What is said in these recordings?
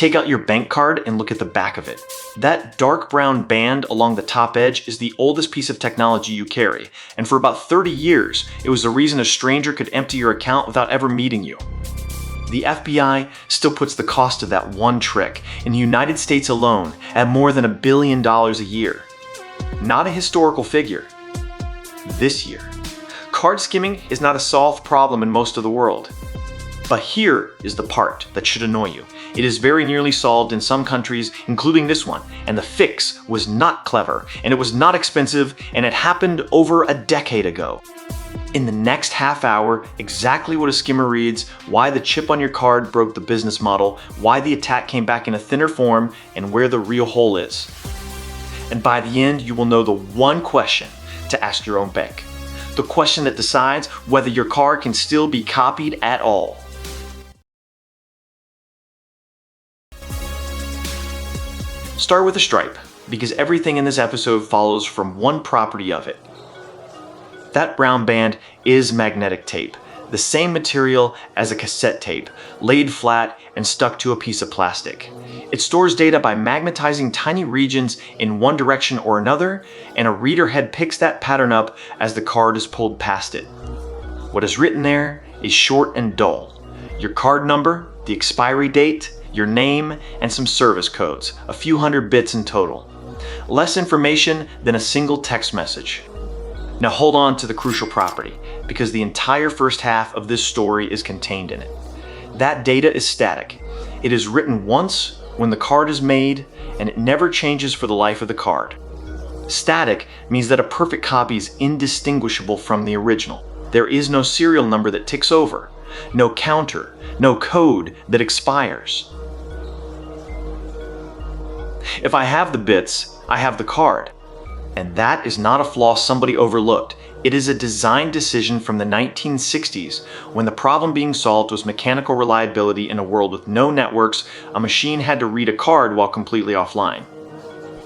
Take out your bank card and look at the back of it. That dark brown band along the top edge is the oldest piece of technology you carry, and for about 30 years, it was the reason a stranger could empty your account without ever meeting you. The FBI still puts the cost of that one trick in the United States alone at more than $1 billion a year. Not a historical figure. This year. Card skimming is not a solved problem in most of the world. But here is the part that should annoy you. It is very nearly solved in some countries, including this one, and the fix was not clever, and it was not expensive, and it happened over a decade ago. In the next half hour, exactly what a skimmer reads, why the chip on your card broke the business model, why the attack came back in a thinner form, and where the real hole is. And by the end, you will know the one question to ask your own bank. The question that decides whether your card can still be copied at all. Start with a stripe, because everything in this episode follows from one property of it. That brown band is magnetic tape, the same material as a cassette tape, laid flat and stuck to a piece of plastic. It stores data by magnetizing tiny regions in one direction or another, and a reader head picks that pattern up as the card is pulled past it. What is written there is short and dull. Your card number, the expiry date, your name, and some service codes, a few hundred bits in total. Less information than a single text message. Now hold on to the crucial property, because the entire first half of this story is contained in it. That data is static. It is written once when the card is made, and it never changes for the life of the card. Static means that a perfect copy is indistinguishable from the original. There is no serial number that ticks over, no counter, no code that expires. If I have the bits, I have the card. And that is not a flaw somebody overlooked. It is a design decision from the 1960s when the problem being solved was mechanical reliability in a world with no networks. A machine had to read a card while completely offline.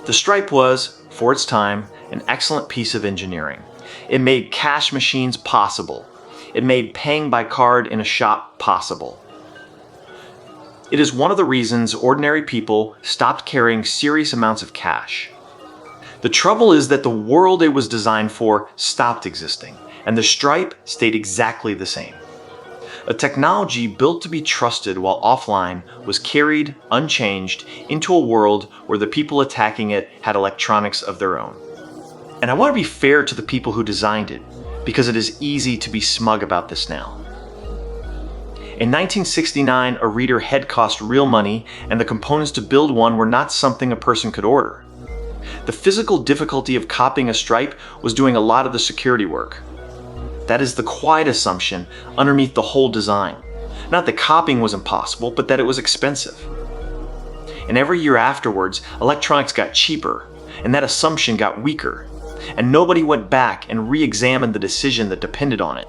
The stripe was, for its time, an excellent piece of engineering. It made cash machines possible. It made paying by card in a shop possible. It is one of the reasons ordinary people stopped carrying serious amounts of cash. The trouble is that the world it was designed for stopped existing, and the stripe stayed exactly the same. A technology built to be trusted while offline was carried, unchanged, into a world where the people attacking it had electronics of their own. And I want to be fair to the people who designed it, because it is easy to be smug about this now. In 1969, a reader head cost real money, and the components to build one were not something a person could order. The physical difficulty of copying a stripe was doing a lot of the security work. That is the quiet assumption underneath the whole design. Not that copying was impossible, but that it was expensive. And every year afterwards, electronics got cheaper, and that assumption got weaker, and nobody went back and re-examined the decision that depended on it.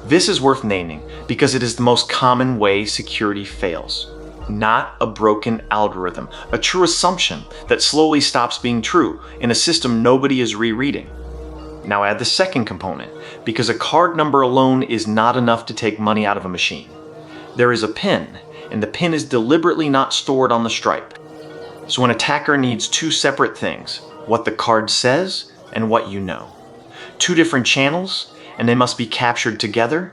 This is worth naming because it is the most common way security fails. Not a broken algorithm, a true assumption that slowly stops being true in a system nobody is rereading. Now add the second component, because a card number alone is not enough to take money out of a machine. There is a PIN, and the PIN is deliberately not stored on the stripe. So an attacker needs two separate things, what the card says and what you know. Two different channels, and they must be captured together,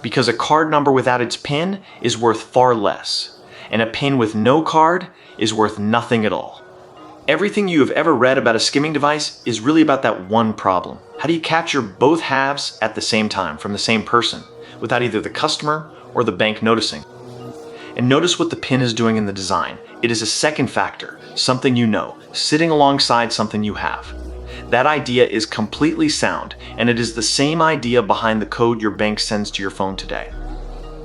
because a card number without its PIN is worth far less, and a PIN with no card is worth nothing at all. Everything you have ever read about a skimming device is really about that one problem. How do you capture both halves at the same time from the same person, without either the customer or the bank noticing? And notice what the PIN is doing in the design. It is a second factor, something you know, sitting alongside something you have. That idea is completely sound, and it is the same idea behind the code your bank sends to your phone today.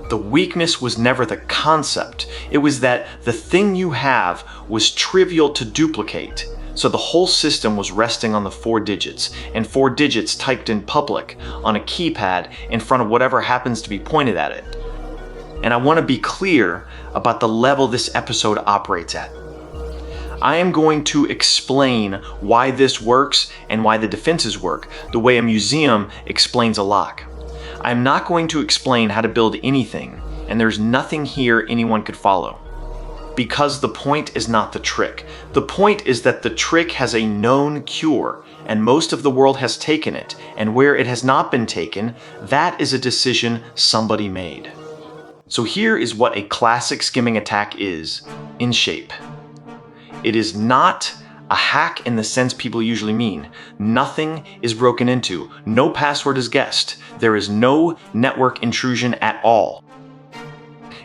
The weakness was never the concept. It was that the thing you have was trivial to duplicate, so the whole system was resting on the 4 digits, and 4 digits typed in public on a keypad in front of whatever happens to be pointed at it. And I want to be clear about the level this episode operates at. I am going to explain why this works and why the defenses work, the way a museum explains a lock. I am not going to explain how to build anything, and there's nothing here anyone could follow. Because the point is not the trick. The point is that the trick has a known cure, and most of the world has taken it, and where it has not been taken, that is a decision somebody made. So here is what a classic skimming attack is, in shape. It is not a hack in the sense people usually mean. Nothing is broken into. No password is guessed. There is no network intrusion at all.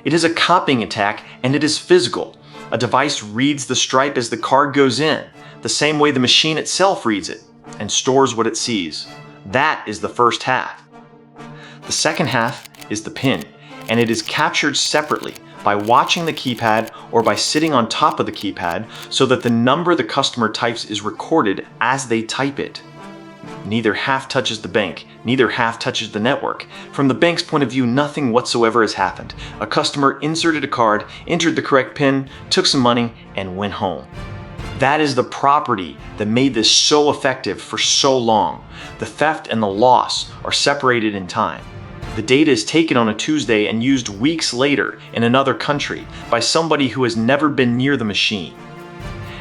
It is a copying attack, and it is physical. A device reads the stripe as the card goes in, the same way the machine itself reads it, and stores what it sees. That is the first half. The second half is the PIN, and it is captured separately by watching the keypad or by sitting on top of the keypad so that the number the customer types is recorded as they type it. Neither half touches the bank, neither half touches the network. From the bank's point of view, nothing whatsoever has happened. A customer inserted a card, entered the correct PIN, took some money, and went home. That is the property that made this so effective for so long. The theft and the loss are separated in time. The data is taken on a Tuesday and used weeks later in another country by somebody who has never been near the machine.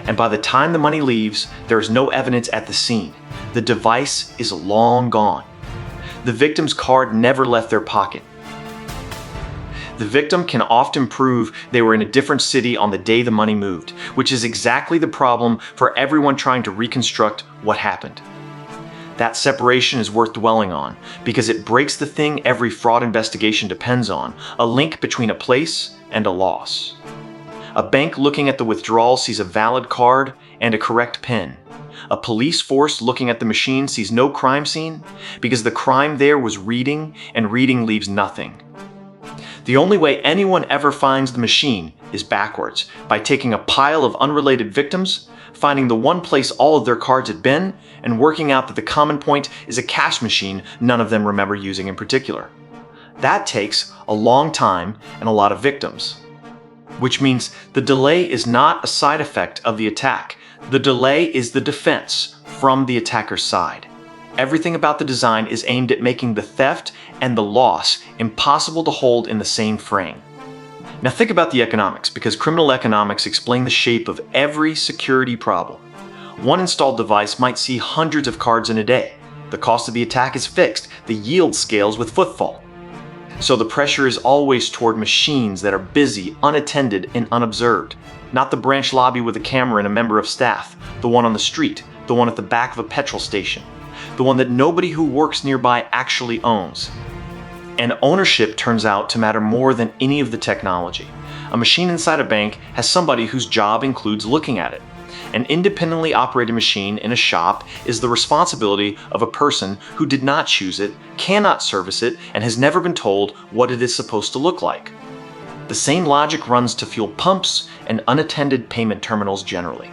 And by the time the money leaves, there is no evidence at the scene. The device is long gone. The victim's card never left their pocket. The victim can often prove they were in a different city on the day the money moved, which is exactly the problem for everyone trying to reconstruct what happened. That separation is worth dwelling on because it breaks the thing every fraud investigation depends on, a link between a place and a loss. A bank looking at the withdrawal sees a valid card and a correct PIN. A police force looking at the machine sees no crime scene because the crime there was reading, and reading leaves nothing. The only way anyone ever finds the machine is backwards, by taking a pile of unrelated victims, finding the one place all of their cards had been, and working out that the common point is a cash machine none of them remember using in particular. That takes a long time and a lot of victims. Which means the delay is not a side effect of the attack. The delay is the defense from the attacker's side. Everything about the design is aimed at making the theft and the loss impossible to hold in the same frame. Now think about the economics, because criminal economics explain the shape of every security problem. One installed device might see hundreds of cards in a day. The cost of the attack is fixed. The yield scales with footfall. So the pressure is always toward machines that are busy, unattended, and unobserved. Not the branch lobby with a camera and a member of staff, the one on the street, the one at the back of a petrol station, the one that nobody who works nearby actually owns. And ownership turns out to matter more than any of the technology. A machine inside a bank has somebody whose job includes looking at it. An independently operated machine in a shop is the responsibility of a person who did not choose it, cannot service it, and has never been told what it is supposed to look like. The same logic runs to fuel pumps and unattended payment terminals generally.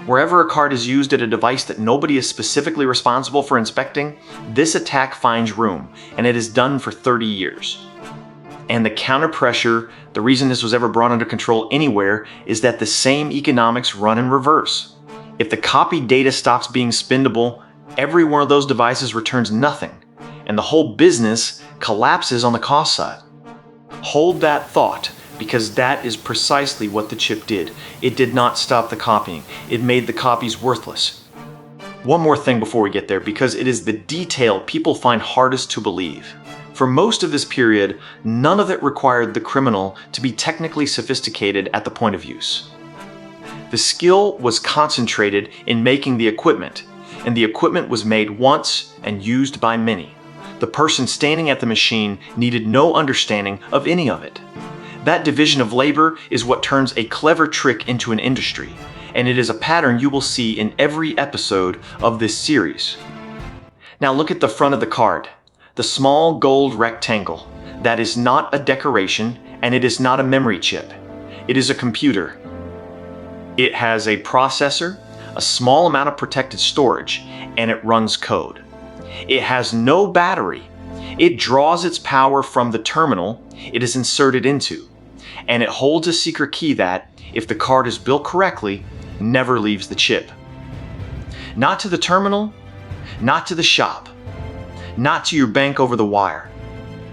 Wherever a card is used at a device that nobody is specifically responsible for inspecting, this attack finds room, and it is done for 30 years. And the counter pressure, the reason this was ever brought under control anywhere, is that the same economics run in reverse. If the copied data stops being spendable, every one of those devices returns nothing, and the whole business collapses on the cost side. Hold that thought, because that is precisely what the chip did. It did not stop the copying. It made the copies worthless. One more thing before we get there, because it is the detail people find hardest to believe. For most of this period, none of it required the criminal to be technically sophisticated at the point of use. The skill was concentrated in making the equipment, and the equipment was made once and used by many. The person standing at the machine needed no understanding of any of it. That division of labor is what turns a clever trick into an industry, and it is a pattern you will see in every episode of this series. Now look at the front of the card, the small gold rectangle. That is not a decoration, and it is not a memory chip. It is a computer. It has a processor, a small amount of protected storage, and it runs code. It has no battery. It draws its power from the terminal it is inserted into, and it holds a secret key that, if the card is built correctly, never leaves the chip. Not to the terminal, not to the shop, not to your bank over the wire.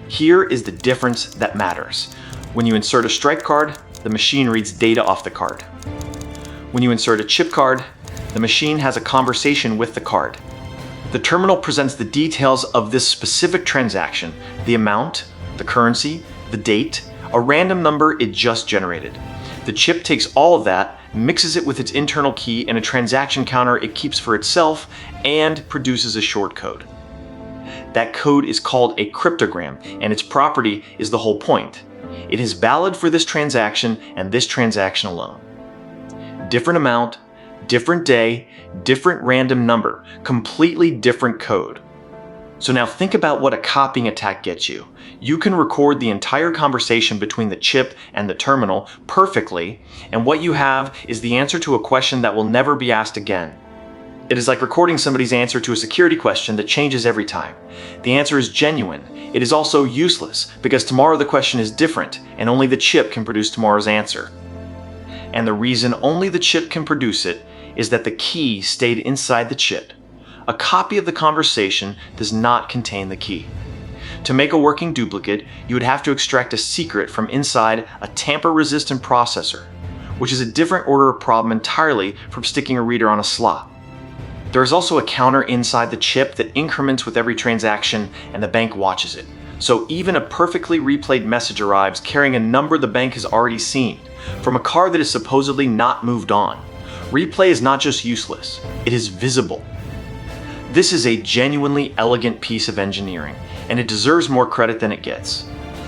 Here is the difference that matters. When you insert a stripe card, the machine reads data off the card. When you insert a chip card, the machine has a conversation with the card. The terminal presents the details of this specific transaction, the amount, the currency, the date, a random number it just generated. The chip takes all of that, mixes it with its internal key and a transaction counter it keeps for itself, and produces a short code. That code is called a cryptogram, and its property is the whole point. It is valid for this transaction and this transaction alone. Different amount, different day, different random number, completely different code. So now think about what a copying attack gets you. You can record the entire conversation between the chip and the terminal perfectly, and what you have is the answer to a question that will never be asked again. It is like recording somebody's answer to a security question that changes every time. The answer is genuine. It is also useless, because tomorrow the question is different, and only the chip can produce tomorrow's answer. And the reason only the chip can produce it is that the key stayed inside the chip. A copy of the conversation does not contain the key. To make a working duplicate, you would have to extract a secret from inside a tamper-resistant processor, which is a different order of problem entirely from sticking a reader on a slot. There is also a counter inside the chip that increments with every transaction, and the bank watches it. So even a perfectly replayed message arrives carrying a number the bank has already seen, from a card that is supposedly not moved on. Replay is not just useless, it is visible. This is a genuinely elegant piece of engineering, and it deserves more credit than it gets.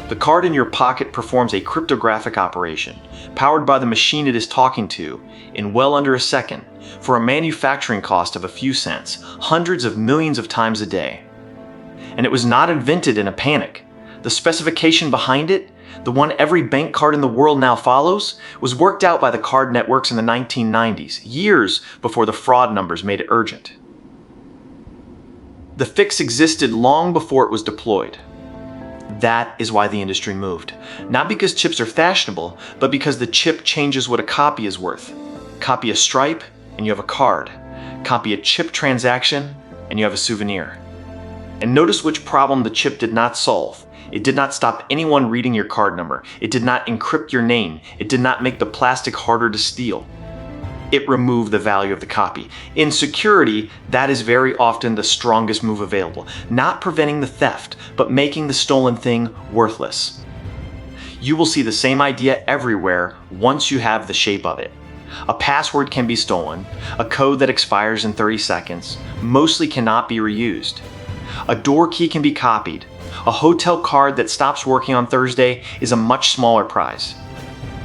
The card in your pocket performs a cryptographic operation, powered by the machine it is talking to, in well under a second, for a manufacturing cost of a few cents, hundreds of millions of times a day. And it was not invented in a panic. The specification behind it, the one every bank card in the world now follows, was worked out by the card networks in the 1990s, years before the fraud numbers made it urgent. The fix existed long before it was deployed. That is why the industry moved. Not because chips are fashionable, but because the chip changes what a copy is worth. Copy a stripe, and you have a card. Copy a chip transaction, and you have a souvenir. And notice which problem the chip did not solve. It did not stop anyone reading your card number. It did not encrypt your name. It did not make the plastic harder to steal. It removed the value of the copy. In security, that is very often the strongest move available. Not preventing the theft, but making the stolen thing worthless. You will see the same idea everywhere once you have the shape of it. A password can be stolen. A code that expires in 30 seconds mostly cannot be reused. A door key can be copied. A hotel card that stops working on Thursday is a much smaller prize.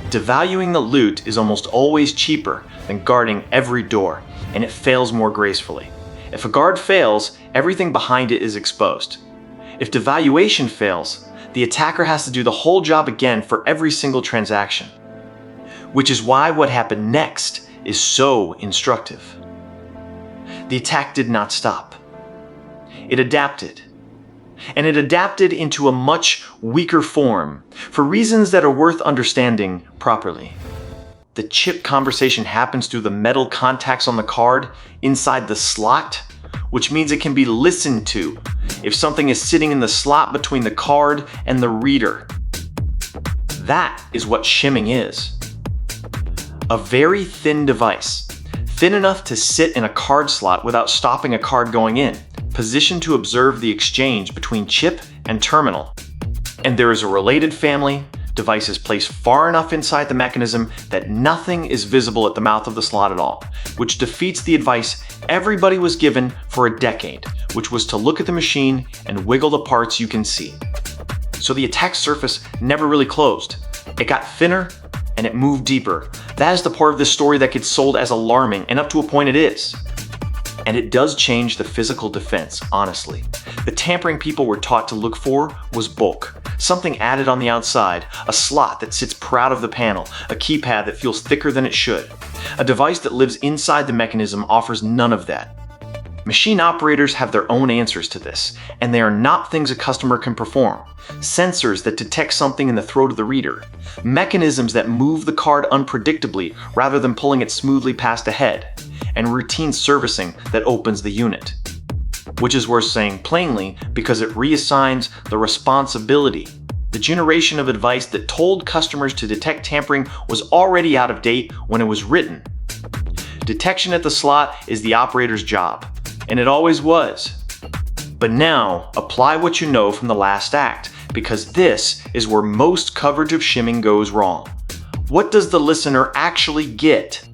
Devaluing the loot is almost always cheaper than guarding every door, and it fails more gracefully. If a guard fails, everything behind it is exposed. If devaluation fails, the attacker has to do the whole job again for every single transaction. Which is why what happened next is so instructive. The attack did not stop. It adapted. And it adapted into a much weaker form for reasons that are worth understanding properly. The chip conversation happens through the metal contacts on the card inside the slot, which means it can be listened to if something is sitting in the slot between the card and the reader. That is what skimming is. A very thin device, thin enough to sit in a card slot without stopping a card going in, positioned to observe the exchange between chip and terminal. And there is a related family, devices placed far enough inside the mechanism that nothing is visible at the mouth of the slot at all, which defeats the advice everybody was given for a decade, which was to look at the machine and wiggle the parts you can see. So the attack surface never really closed. It got thinner and it moved deeper. That is the part of this story that gets sold as alarming, and up to a point it is. And it does change the physical defense, honestly. The tampering people were taught to look for was bulk. Something added on the outside, a slot that sits proud of the panel, a keypad that feels thicker than it should. A device that lives inside the mechanism offers none of that. Machine operators have their own answers to this, and they are not things a customer can perform. Sensors that detect something in the throat of the reader. Mechanisms that move the card unpredictably rather than pulling it smoothly past a head. And routine servicing that opens the unit. Which is worth saying plainly because it reassigns the responsibility The generation of advice that told customers to detect tampering was already out of date when it was written. Detection at the slot is the operator's job, and it always was. But now, apply what you know from the last act, because this is where most coverage of shimming goes wrong. What does the listener actually get?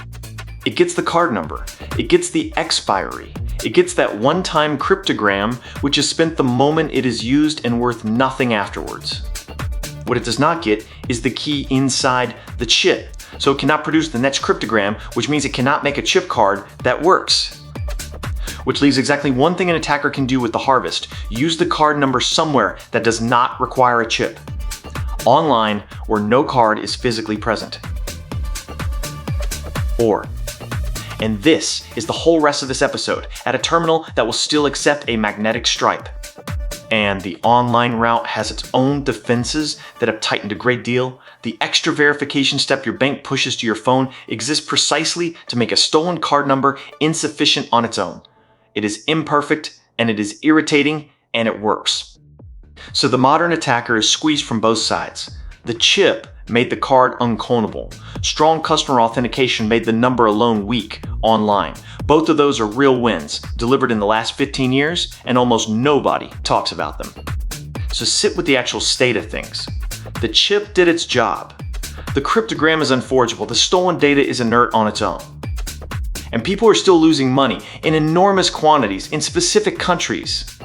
It gets the card number. It gets the expiry. It gets that one-time cryptogram, which is spent the moment it is used and worth nothing afterwards. What it does not get is the key inside the chip, so it cannot produce the next cryptogram, which means it cannot make a chip card that works. Which leaves exactly one thing an attacker can do with the harvest: use the card number somewhere that does not require a chip. Online, where no card is physically present. And this is the whole rest of this episode, at a terminal that will still accept a magnetic stripe. And the online route has its own defenses that have tightened a great deal. The extra verification step your bank pushes to your phone exists precisely to make a stolen card number insufficient on its own. It is imperfect, and it is irritating, and it works. So the modern attacker is squeezed from both sides. The chip made the card unclonable. Strong customer authentication made the number alone weak online. Both of those are real wins, delivered in the last 15 years, and almost nobody talks about them. So sit with the actual state of things. The chip did its job. The cryptogram is unforgeable. The stolen data is inert on its own. And people are still losing money in enormous quantities in specific countries,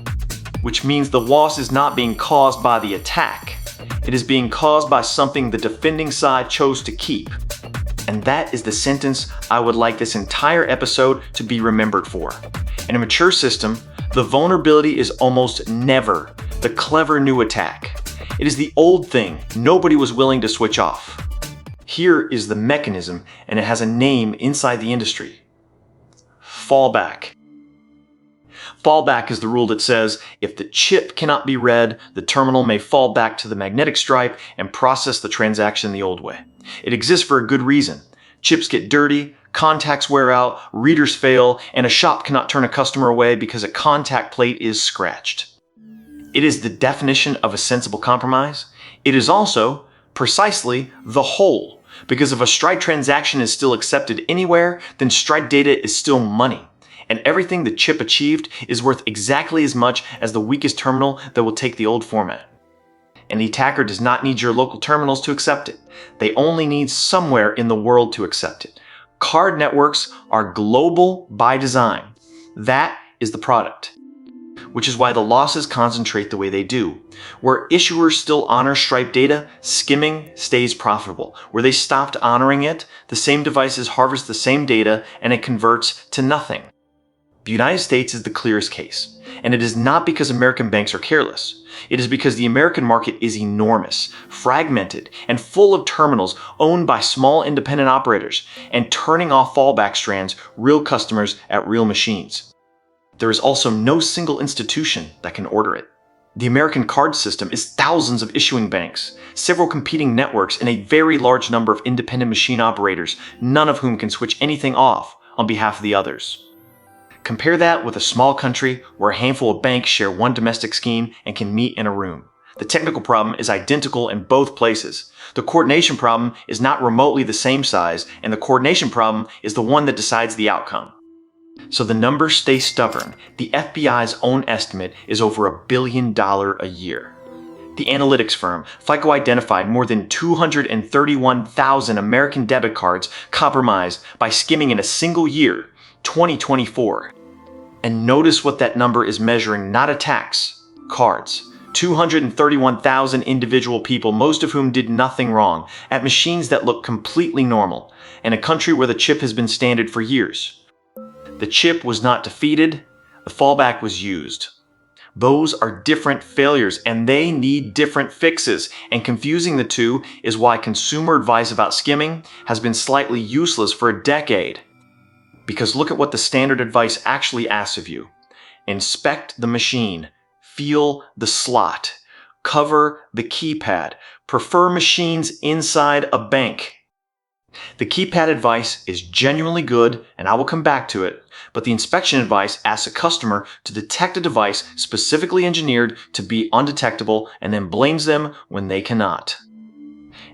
which means the loss is not being caused by the attack. It is being caused by something the defending side chose to keep. And that is the sentence I would like this entire episode to be remembered for. In a mature system, the vulnerability is almost never the clever new attack. It is the old thing nobody was willing to switch off. Here is the mechanism, and it has a name inside the industry. Fallback. Fallback is the rule that says if the chip cannot be read, the terminal may fall back to the magnetic stripe and process the transaction the old way. It exists for a good reason. Chips get dirty, contacts wear out, readers fail, and a shop cannot turn a customer away because a contact plate is scratched. It is the definition of a sensible compromise. It is also, precisely, the whole. Because if a Stride transaction is still accepted anywhere, then Stride data is still money. And everything the chip achieved is worth exactly as much as the weakest terminal that will take the old format. And the attacker does not need your local terminals to accept it. They only need somewhere in the world to accept it. Card networks are global by design. That is the product. Which is why the losses concentrate the way they do. Where issuers still honor Stripe data, skimming stays profitable. Where they stopped honoring it, the same devices harvest the same data and it converts to nothing. The United States is the clearest case, and it is not because American banks are careless. It is because the American market is enormous, fragmented, and full of terminals owned by small independent operators, and turning off fallback strands real customers at real machines. There is also no single institution that can order it. The American card system is thousands of issuing banks, several competing networks, and a very large number of independent machine operators, none of whom can switch anything off on behalf of the others. Compare that with a small country where a handful of banks share one domestic scheme and can meet in a room. The technical problem is identical in both places. The coordination problem is not remotely the same size, and the coordination problem is the one that decides the outcome. So the numbers stay stubborn. The FBI's own estimate is over $1 billion a year. The analytics firm FICO identified more than 231,000 American debit cards compromised by skimming in a single year, 2024. And notice what that number is measuring, not attacks, cards. 231,000 individual people, most of whom did nothing wrong, at machines that look completely normal, in a country where the chip has been standard for years. The chip was not defeated, the fallback was used. Those are different failures, and they need different fixes, and confusing the two is why consumer advice about skimming has been slightly useless for a decade. Because look at what the standard advice actually asks of you. Inspect the machine, feel the slot, cover the keypad, prefer machines inside a bank. The keypad advice is genuinely good, and I will come back to it, but the inspection advice asks a customer to detect a device specifically engineered to be undetectable and then blames them when they cannot.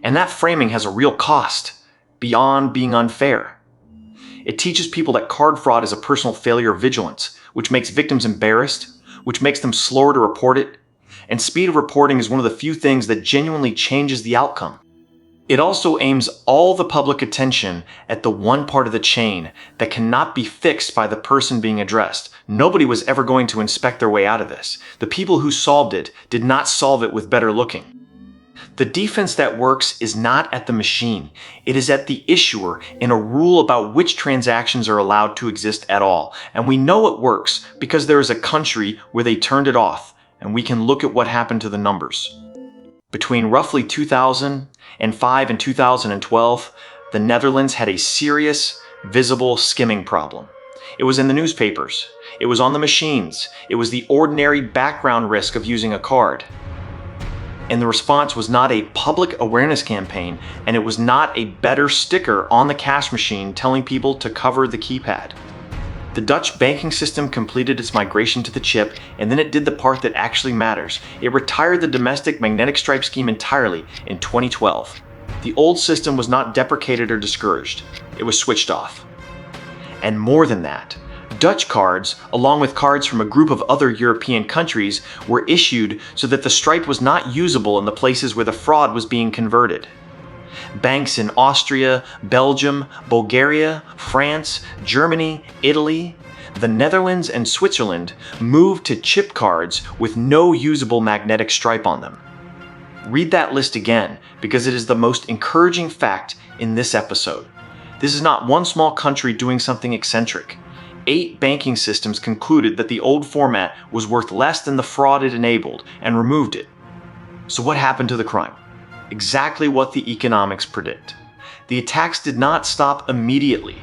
And that framing has a real cost, beyond being unfair. It teaches people that card fraud is a personal failure of vigilance, which makes victims embarrassed, which makes them slower to report it, and speed of reporting is one of the few things that genuinely changes the outcome. It also aims all the public attention at the one part of the chain that cannot be fixed by the person being addressed. Nobody was ever going to inspect their way out of this. The people who solved it did not solve it with better looking. The defense that works is not at the machine. It is at the issuer in a rule about which transactions are allowed to exist at all. And we know it works because there is a country where they turned it off, and we can look at what happened to the numbers. Between roughly 2005 and 2012, the Netherlands had a serious, visible skimming problem. It was in the newspapers. It was on the machines. It was the ordinary background risk of using a card. And the response was not a public awareness campaign, and it was not a better sticker on the cash machine telling people to cover the keypad. The Dutch banking system completed its migration to the chip, and then it did the part that actually matters. It retired the domestic magnetic stripe scheme entirely in 2012. The old system was not deprecated or discouraged. It was switched off. And more than that, Dutch cards, along with cards from a group of other European countries, were issued so that the stripe was not usable in the places where the fraud was being converted. Banks in Austria, Belgium, Bulgaria, France, Germany, Italy, the Netherlands, and Switzerland moved to chip cards with no usable magnetic stripe on them. Read that list again, because it is the most encouraging fact in this episode. This is not one small country doing something eccentric. 8 banking systems concluded that the old format was worth less than the fraud it enabled and removed it. So what happened to the crime? Exactly what the economics predict. The attacks did not stop immediately.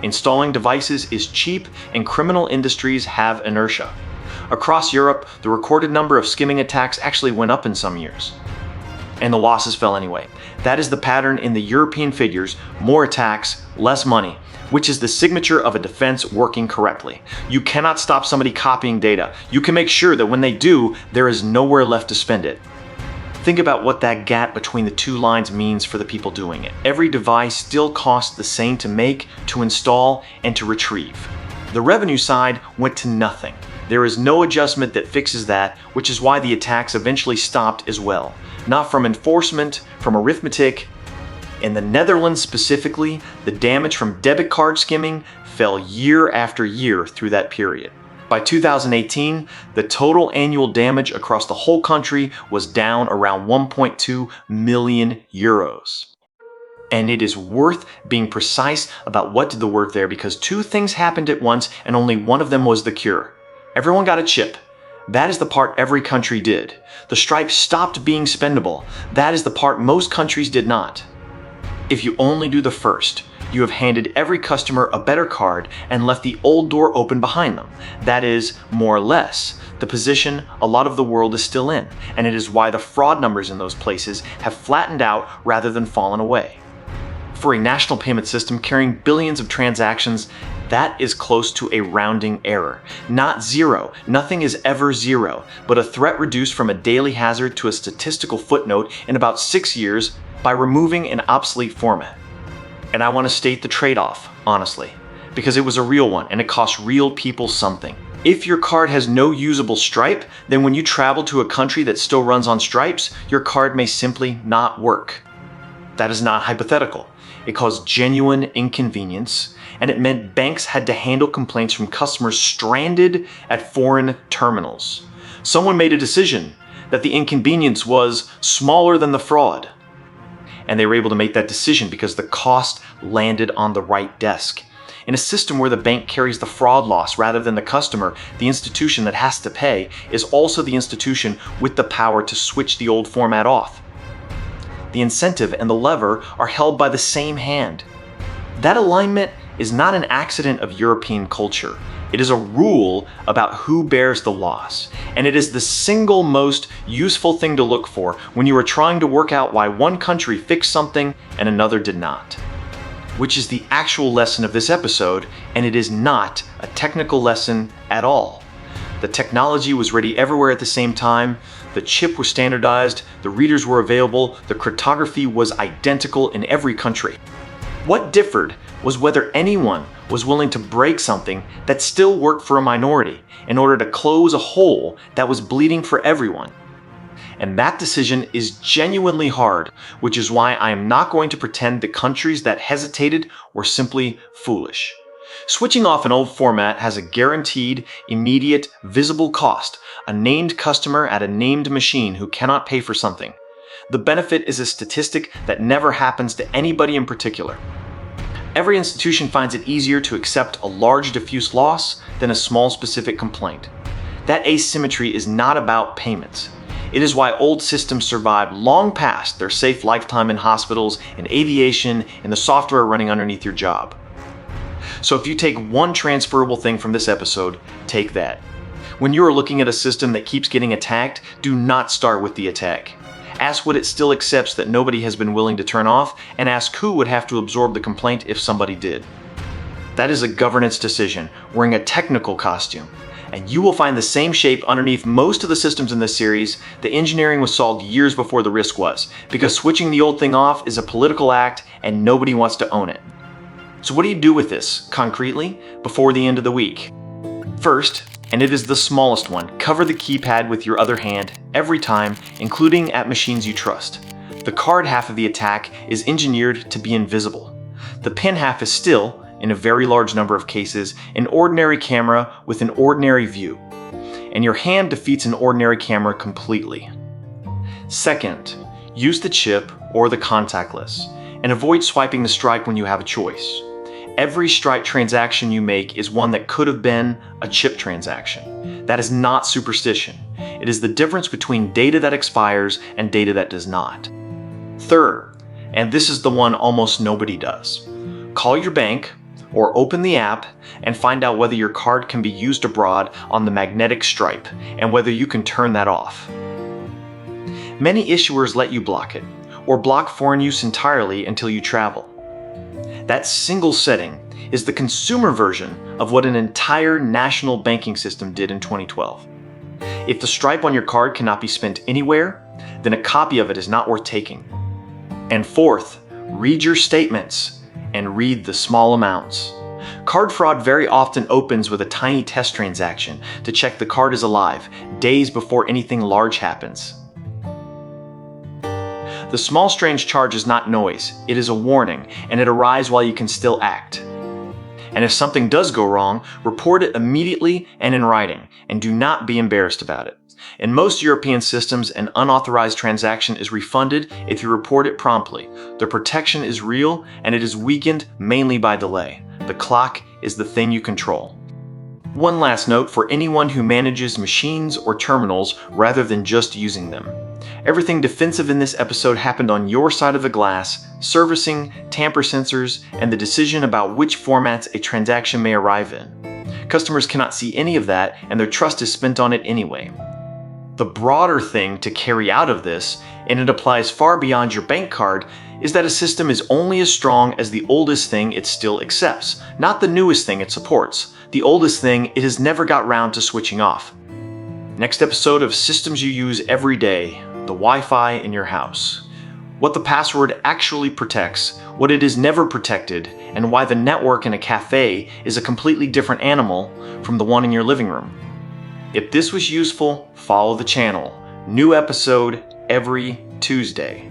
Installing devices is cheap and criminal industries have inertia. Across Europe, the recorded number of skimming attacks actually went up in some years. And the losses fell anyway. That is the pattern in the European figures: more attacks, less money, which is the signature of a defense working correctly. You cannot stop somebody copying data. You can make sure that when they do, there is nowhere left to spend it. Think about what that gap between the two lines means for the people doing it. Every device still costs the same to make, to install, and to retrieve. The revenue side went to nothing. There is no adjustment that fixes that, which is why the attacks eventually stopped as well. Not from enforcement, from arithmetic. In the Netherlands specifically, the damage from debit card skimming fell year after year through that period. By 2018, the total annual damage across the whole country was down around 1.2 million euros. And it is worth being precise about what did the work there, because 2 things happened at once and only one of them was the cure. Everyone got a chip. That is the part every country did. The stripe stopped being spendable. That is the part most countries did not. If you only do the first, you have handed every customer a better card and left the old door open behind them. That is, more or less, the position a lot of the world is still in, and it is why the fraud numbers in those places have flattened out rather than fallen away. For a national payment system carrying billions of transactions, that is close to a rounding error. Not zero. Nothing is ever zero, but a threat reduced from a daily hazard to a statistical footnote in about 6 years by removing an obsolete format. And I want to state the trade-off, honestly, because it was a real one and it cost real people something. If your card has no usable stripe, then when you travel to a country that still runs on stripes, your card may simply not work. That is not hypothetical. It caused genuine inconvenience, and it meant banks had to handle complaints from customers stranded at foreign terminals. Someone made a decision that the inconvenience was smaller than the fraud. And they were able to make that decision because the cost landed on the right desk. In a system where the bank carries the fraud loss rather than the customer, the institution that has to pay is also the institution with the power to switch the old format off. The incentive and the lever are held by the same hand. That alignment is not an accident of European culture. It is a rule about who bears the loss, and it is the single most useful thing to look for when you are trying to work out why one country fixed something and another did not. which is the actual lesson of this episode, and it is not a technical lesson at all. The technology was ready everywhere at the same time, the chip was standardized, the readers were available, the cryptography was identical in every country. What differed was whether anyone was willing to break something that still worked for a minority in order to close a hole that was bleeding for everyone. And that decision is genuinely hard, which is why I am not going to pretend the countries that hesitated were simply foolish. Switching off an old format has a guaranteed, immediate, visible cost, a named customer at a named machine who cannot pay for something. The benefit is a statistic that never happens to anybody in particular. Every institution finds it easier to accept a large diffuse loss than a small specific complaint. That asymmetry is not about payments. It is why old systems survive long past their safe lifetime in hospitals, in aviation, in the software running underneath your job. So if you take one transferable thing from this episode, take that. When you are looking at a system that keeps getting attacked, do not start with the attack. Ask what it still accepts that nobody has been willing to turn off, and ask who would have to absorb the complaint if somebody did. That is a governance decision, wearing a technical costume. And you will find the same shape underneath most of the systems in this series. The engineering was solved years before the risk was, because switching the old thing off is a political act and nobody wants to own it. So what do you do with this, concretely, before the end of the week? First, and it is the smallest one, cover the keypad with your other hand every time, including at machines you trust. The card half of the attack is engineered to be invisible. The pin half is still, in a very large number of cases, an ordinary camera with an ordinary view. And your hand defeats an ordinary camera completely. Second, use the chip or the contactless, and avoid swiping the Stripe when you have a choice. Every Stripe transaction you make is one that could have been a chip transaction. That is not superstition. It is the difference between data that expires and data that does not. Third, and this is the one almost nobody does, call your bank or open the app and find out whether your card can be used abroad on the magnetic stripe and whether you can turn that off. Many issuers let you block it, or block foreign use entirely until you travel. That single setting is the consumer version of what an entire national banking system did in 2012. If the stripe on your card cannot be spent anywhere, then a copy of it is not worth taking. And fourth, read your statements and read the small amounts. Card fraud very often opens with a tiny test transaction to check the card is alive, days before anything large happens. The small strange charge is not noise, it is a warning, and it arrives while you can still act. And if something does go wrong, report it immediately and in writing, and do not be embarrassed about it. In most European systems, an unauthorized transaction is refunded if you report it promptly. The protection is real, and it is weakened mainly by delay. The clock is the thing you control. One last note for anyone who manages machines or terminals rather than just using them. Everything defensive in this episode happened on your side of the glass: servicing, tamper sensors, and the decision about which formats a transaction may arrive in. Customers cannot see any of that, and their trust is spent on it anyway. The broader thing to carry out of this, and it applies far beyond your bank card, is that a system is only as strong as the oldest thing it still accepts, not the newest thing it supports. The oldest thing it has never got round to switching off. Next episode of Systems You Use Every Day, the Wi-Fi in your house. What the password actually protects, what it is never protected, and why the network in a cafe is a completely different animal from the one in your living room. If this was useful, follow the channel. New episode every Tuesday.